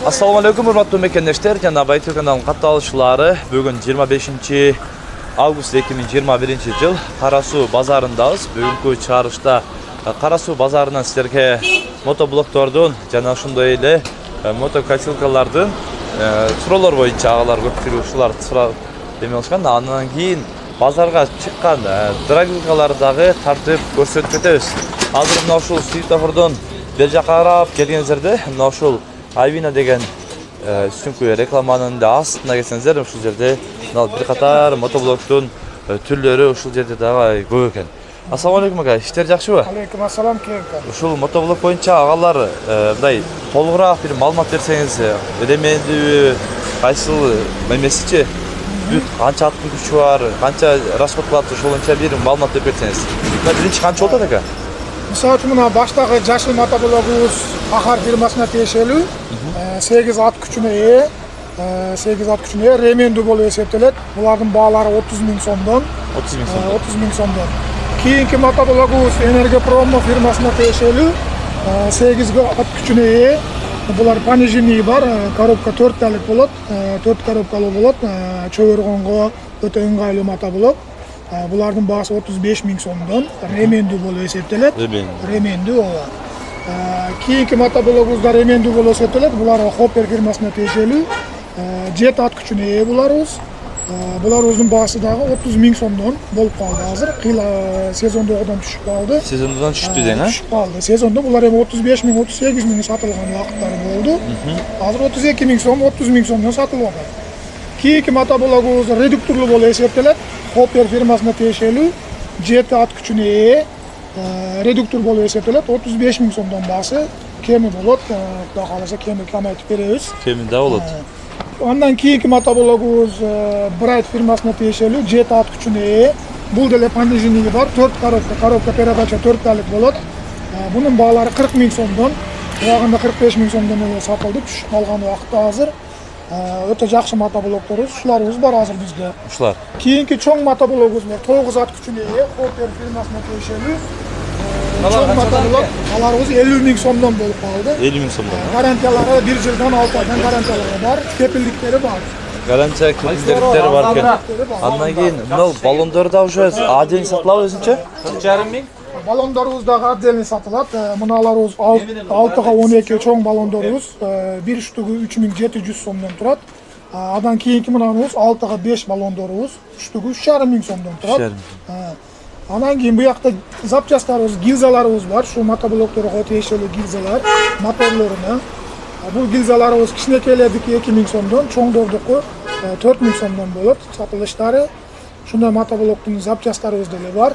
Assalamu alaikum, hurmatly mekendештер, жана Baytur kanalının катталышчылары. Бүгүн 25 август 2021 жыл Карасуу базарындабыз. Бүгүнкү чыгарышта Карасуу базарынан силерге мотоблоктордун жана ошондой эле мотокосилкалардын суроолор боюнча агалар көпчүлүк ушулар сурап демелишкан. Андан кийин базарга чыккан драгилкаларды дагы тартып көрсөтүп кетебиз. Азыр мына ушул светофордон бер жакка карап келгениңиздерде мына ушул Айвина деген үстүнкү рекламанын да астына келсеңиздер, ушул жерде бир катар мотоблоктун түрлөрү ушул жерде дагы көп экен. Ассаламу алейкум ага, иштер жакшыбы? Алейкум ассалам, кеңка. Ушул мотоблок боюнча агалар мындай толугураак бир маалымат берсеңиз, элемендүү, кайсыл эмесичи? Бүт канча аттын күчү бар, канча расход кылат, ошол боюнча бир маалымат берип берсеңиз. Биринчи канча болот ака? Мисалы үчүн мына баштагы жашыл мотоблогубуз Ахар фирмасына тиешелүү, 8 ат күчүнө ээ, ремендүү болуп эсептелет. Булардын баалары 30 000 сомдон. 30 000 сомдон. Кийинки мотоблогубуз Энергопром фирмасына тиешелүү, 8 ат күчүнө ээ. Булар пониженный бар, коробка 4 талык болот, 4 коробкалуу болот, чөгөргөнгө өтө ыңгайлуу мотоблок. Булардын баасы 35 000 сомдон, ремендүү болуп эсептелет. Ремендүү ооба. Кийинки мотоблогубузда ремендүү болуп эсептелет. Булар Хоппер фирмасына тиешелүү. 7 ат күчүнө ээ буларыбыз. Буларыбыздын баасы дагы 30 000 сомдон болуп калды азыр. Сезондогудон түшүп калды. Сезондон түштү дең, а? Түшүп калды. Сезондо булар эми 35 000, 38 000 сатылган убакыттары болду. Азыр 32 000 сом, 30 000 сомдон сатылып атат. Кийинки мотоблогубуз редукторлуу болуп эсептелет. Хоппер фирмасына тиешелүү, 7 ат күчүнө ээ, редуктор болуп эсептелет. 35 000 сомдон баасы, кеми болот, Кудай кааласа кеми камайтып беребиз. Кеми да болот. Андан кийинки мотоблогубуз Брайт фирмасына тиешелүү, 7 ат күчүнө ээ. Бул деле понижении бар, 4 коробка передача 4 талык болот. Бунун баалары 40 000 сомдон, убагында 45 000 сомдон эле сатылды, түшүп калган убакытта азыр. Өтө жакшы мотоблокторубуз, ушуларыбыз бар азыр бизде. Ушулар. Кийинки чоң мотоблогубуз бар, 9 ат күчүнө ээ, Хоппер фирмасына тиешелүү. Чоң мотоблок, аларыбыз 50 000 сомдон болуп калды. 50 000 сомдон. Гарантиялары 1 жылдан 6 айдан гарантиялары бар, кепилдиктери бар. Гарантия кепилдиктери бар экен. Андан кийин мына баллондор да уже отдельно сатылабы өзүнчө? 4,5 000. Баллондорубуз дагы отдельно сатылат. Мыналарыбыз 6га 12 чоң баллондорубуз, бир штугу 3700 сомдон турат. Адан кийинки мынабыз 6га 5 баллондорубуз, штугу 3,5 сомдон турат. Анан кийин буякта запчасттарыбыз, гильзаларыбыз бар. Ушул мотоблокторго тиешелүү гильзалар, моторлоруна. Бул гильзаларыбыз кичинекейлердики 2 000 сомдон, чоңдордуку 4 000 сомдон болот сатылыштары. Ушундай мотоблоктун запчасттарыбыз деле бар.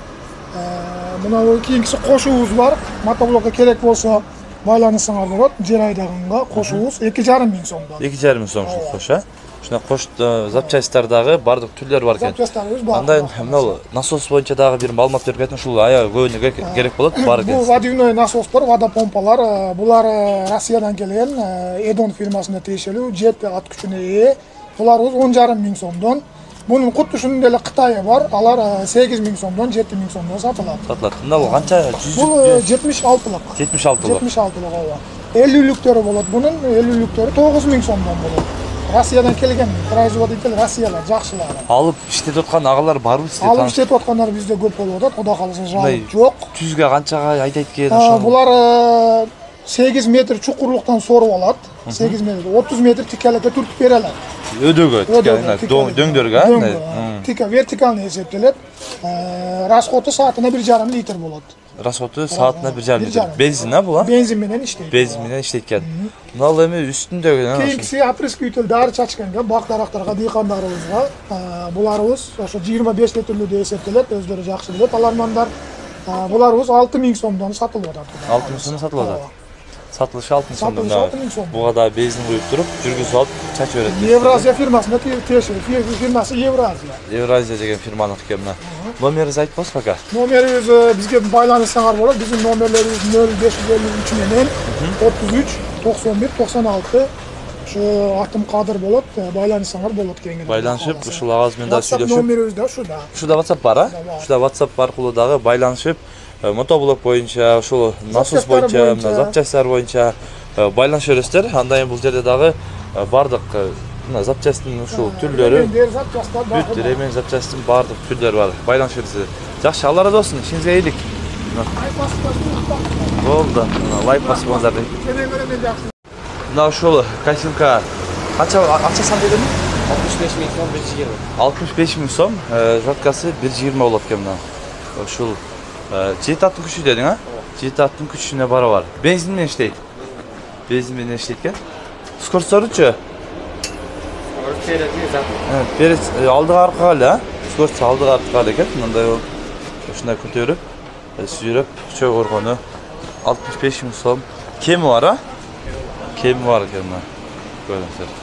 Мына кийинкиси кошуубуз бар. Мотоблокко керек болсо байланышсаңар болот. Жер айдаганга кошуубуз 2,5 000 сомдон. 2,5 000 сом ушул кош, а? Ушуна кош запчасттар дагы бардык түрлөр бар экен. Запчасттарыбыз бар. Андан мына насос боюнча дагы бир маалымат берип кетин, ушул аябай көбүнө керек болот, бар экен. Бул водяной насостор, водопомпалар, булар Россиядан келген, Эдон фирмасына тиешелүү, 7 ат күчүнө ээ. Буларыбыз 10,5 000 сомдон. Bunun kutuşunun dele Kıtayı var. Alar 8 000 somdan 7 000 somdan satılır. Satılır. Bunlar kança? Bu 76'lık. 76'lık. 76'lık ova. 50'lükleri болады. Bunun 50'lükleri 9 000 somdan болады. Россиядан келген производитель Россияlar, жақшылар. Алып иштетип аткан агалар барбы сизде? Алып иштетип аткандар бизде көп болуп атат. Кудай кааласа жабык жок. Түзгө канчага айдайт экен ошо? Булар 8 метр чукурлуктан соруп алат. 8 метр, 30 метр тикелекке түртүп бере алат. Өдөгө, дөңдөргө, тика вертикалный эсептелет. Расходу саатына 1,5 литр болот. Расходу саатына 1,5 литр. Бензин, а бул? Бензин менен иштейт. Бензин менен иштейт экен. Мына эми үстүндөгү. Кийинкиси опрыскиватель дары чачканга, бак-дарактарга, дыйкандарыбызга буларыбыз ошо 25 литрлүү деп эсептелет, өздөрү жакшы билет. Алармандар буларыбыз 6 000 сомдон сатылып атат. 6 000 сомдон сатылып атат. Satılışı 6 000 somdan. Buğa da benzin koyup durup, жүргүзүп alıp çaç öğretmesi. Евразия фирмасына тиешелүү. Фирмасы Евразия. Евразия деген фирманын экен мына. Номеріңізді айтып болсыз пока. Номерибиз бизге байланышсаңар болот. Биздин номерлерибиз 0553 менен 33 91 96. Şu atım Kadir bolot, байланышсаңар болот кеңири. Байланышып, ушул агаз менен да сүйлөшүп. WhatsApp номерибиз да ушуда. Ушуда WhatsApp бар, а? Ушуда WhatsApp аркылуу дагы байланышып, мотоблок боюнча, ушул насос боюнча, запчасттар боюнча байланыш бересиздер. Андан кийин бул жерде дагы бардык мына запчастьтин ушул түрлөрү, бүт ремень запчастьтин бардык түрлөрү бар. Байланыш бересиздер. Жакшы, Алла ыраазы болсун. Ишиңизге ийгилик. Болду. Лайк басып коюңуздар. Мына ушул косилка канча акчасы дедим? 65 ming so'm 120. 65 миң сом, жаткасы 120 болот экен мына. Ушул 7 аттын күчү дедиң, а? 7 аттын күчүнө барабар. Бензин менен иштейт. Бензин менен иштейт экен. Скоростторучу? Перед алдыга аркага эле, а? Скорость алдыга аркага эле экен. Мындай болуп, ушундай көтөрүп, сүйрөп, чөп оргону 65 миң сом. Кеми бар, а? Кеми бар экен мына. Көрүңүздөр.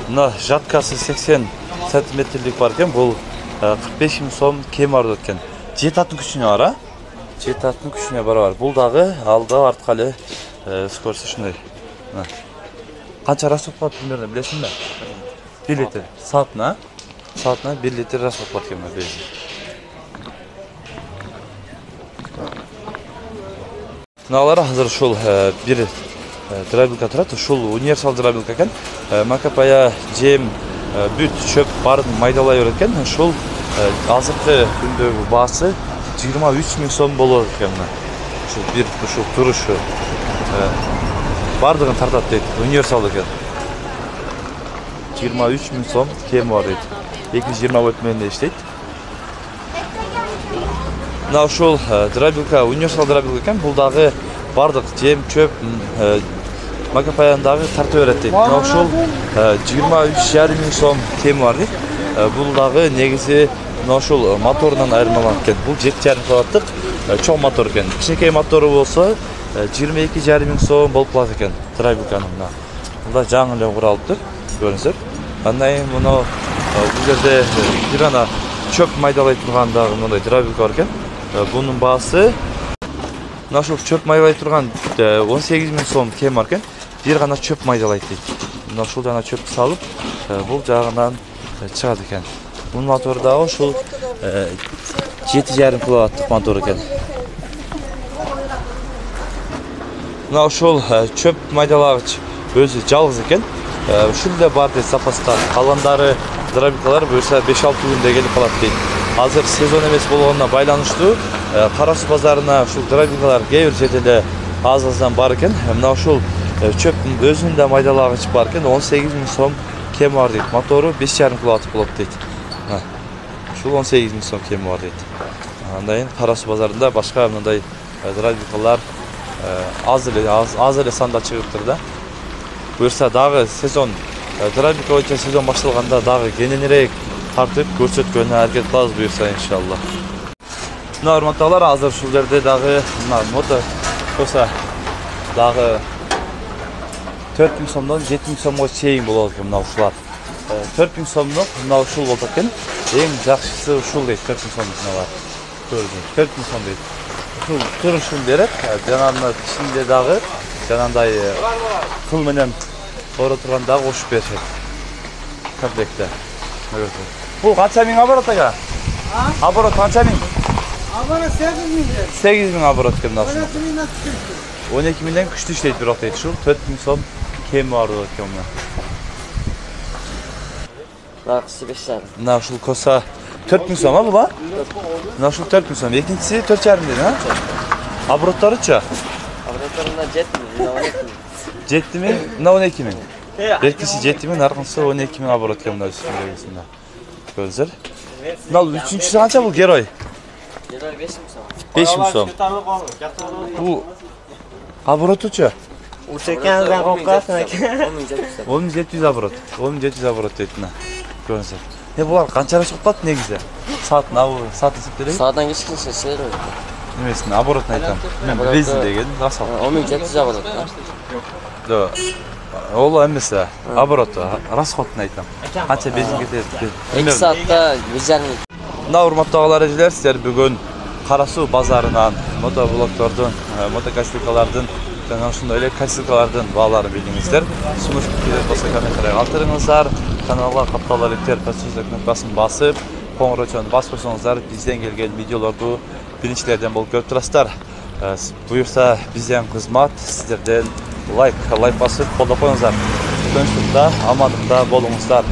Мына жаткасы 80 сантиметрлик бар экен. Бул 45 миң сом кеми бар экен. 7 аттын күчүнө бар, а? 7 аттын күчүнө барабар. Бул дагы алдыга артка эле скорость ушундай. Мына. Канча расход болот примерно билесиңби? 1 литр. Саатына 1 литр расход болот экен бензин. Мыналар азыр ушул бир дробилка турат. Ушул универсал дробилка экен. Макапая жем бүт чөп барын майдалай берет экен. Ушул азыркы күндөгү баасы 23 миң сом болот экен. Ушул бир ушул турушу бардыгын тартат дейт. Универсал экен. 23 миң сом кеми бар дейт. 220 вольт менен иштейт. Мына ушул дробилка, универсал дробилка экен. Бул дагы бардык жем, чөп, макапаяндагы тарта берет дейт. Мына ушул 23,5 миң сом кеми бар дейт. Бул дагы негизи мына ушул моторунан айырмаланат экен. Бул 7,5 киловаттык чоң мотор экен. Кичинекей мотору болсо 22,5 миң сом болуп калат экен дробилканын. Мында жаңы эле куралыптыр, көрүңүздөр. Андан кийин мына бул жерде бир гана чөп майдалай турган дагы мындай дробилка бар экен. Бунун баасы мына ушул чөп майдалай турган 18 миң сом кеми бар экен. Бир гана чөп майдалайт дейт. Мына ушул жана чөптү салып, бул жагынан чыгат экен. Бунун мотору дагы ушул 7,5 киловаттык мотор экен. Мына ушул чөп майдалагыч өзү жалгыз экен. Ушул эле бар дейт запаста. Калгандары дробилкалар буюрса 5-6 күндө келип калат дейт. Азыр сезон эмес болгонуна байланыштуу Кара суу базарына ушул дробилкалар кээ бир жерде эле аз-аздан бар экен. Мына ушул чөптүн өзүндө майдалагыч бар экен. 18 миң сом кеми бар дейт. Мотору 5,5 киловатт болот дейт. Ушул 18 миң сом кеми бар дейт. Андан кийин Кара суу базарында башка мындай дробилкалар аз эле санда чыгыптыр да. Буюрса дагы сезон дробилка боюнча сезон башталганда дагы кененирээк тартып көрсөткөнүнө аракет кылабыз буюрса иншалла. Мына урматтуулар, азыр ушул жерде дагы мына мото коса дагы 4 миң сомдон 7 миң сомго чейин болот экен мына ушулар. 4 миң сомдук мына ушул болот экен. Эң жакшысы ушул дейт 4 миң сомдук. Көрдүңүз, 4 миң сом дейт. Ушул турушун берет. Жана мына ичинде дагы жанагындай кыл менен ора турган дагы кошуп беришет. Комплектте. Бул канча миң оборот ага? Оборот канча миң? Оборот 8 ming. 8 миң оборот экен мына ушул. 12 миңден күчтүү иштейт бирок дейт. Ушул 4 миң сом кеми бар экен мына. Наркысы 5,5. Мына ушул коса 4 миң сом, а бул? Мына ушул 4 миң сом. Экинчиси 4,5 дейт, а? Оборотторучу? Обороттарында 7 ming, 7 миң, мына 12 миң. Беркиси 7 миң, аркысы 12 миң оборот экен мына үстүндөгүсүндө. Көрүңүздөр. Мына үчүнчүсү канча бул герой? Герой 5 ming so'm. 5 миң сом. Бул оборотучу? Учекендан копкасын экен. 10,700. 10,700 оборот. 10,700 оборот дейт мына. Көрүңүздөр. Булар канча расход кылат негизи? Саатына саат эсептелеби? Саадан кечкинче сервер. Немесин оборотун айтам. Мен бензин деген расход. 10,700 оборот. Да. Ол эмес, оборот, расходун айтам. Канча бензин кетет? 2 саатта 1,5 ming. Мына урматтуу ээлер, сиздер бүгүн Кара суу базарынан мотоблоктордун, мотокосилкалардын жана ошондой эле косилкалардын бааларын билдиңиздер. Сунуш пикирлер болсо комментарийге калтырыңыздар. Каналга катталып электер кнопкасын басып, коңгурочону басып койсоңуздар бизден келген видеолорду биринчилерден болуп көрүп турасыздар. Buyursa bizden kızmat, sizlerden like basıp kolla koyunuzlar. Dönüşlükte, amanlıkta bolunuzlar.